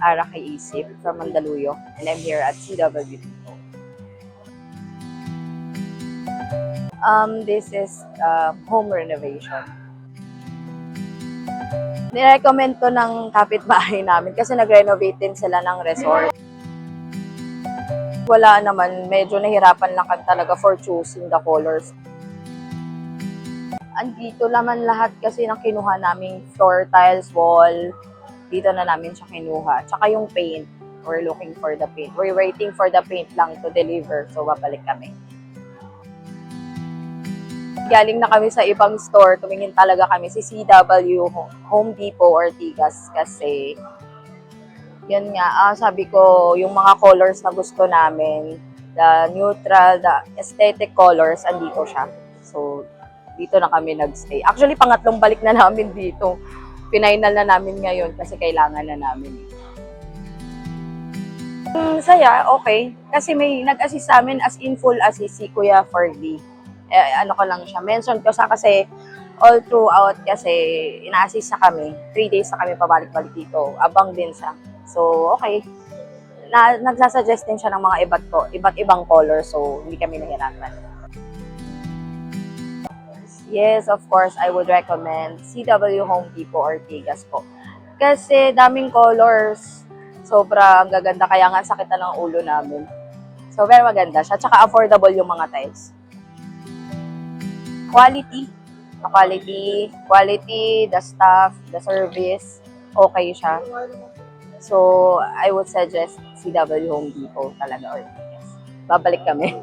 Ara kay Isip from Mandaluyong, and I'm here at CW. This is home renovation. Nirecommend to ng kapitbahay namin kasi nag-renovate din sila ng resort. Wala naman, medyo nahirapan lang kami talaga for choosing the colors. Andito naman lahat kasi ng kinuha naming floor tiles, wall, dito na namin siya kinuha. Tsaka yung paint, we're looking for the paint. We're waiting for the paint lang to deliver, so babalik kami. Galing na kami sa ibang store, tumingin talaga kami si CW, Home Depot, Ortigas kasi yun nga, sabi ko, yung mga colors na gusto namin, the neutral, the aesthetic colors, andito siya. So, dito na kami nagstay. Actually, pangatlong balik na namin dito. Final na namin ngayon kasi kailangan na namin. Saya, okay. Kasi may nag-assist sa amin as in full assist si Kuya Ferdy. Ano ko lang siya. Mention ko sa kasi all throughout kasi ina-assist na kami. 3 days na kami pabalik-balik dito. Abang din siya. So, okay. Nagsasuggest din siya ng mga iba't ibang color. So, hindi kami nahirapan. Yes, of course, I would recommend CW Home Depot Ortigas po. Kasi daming colors. Sobrang gaganda. Kaya nga sakitan ng ulo namin. So, very maganda siya. Tsaka affordable yung mga tiles. Quality, the staff, the service, okay siya. So, I would suggest CW Home Depot talaga or Ortigas. Babalik kami.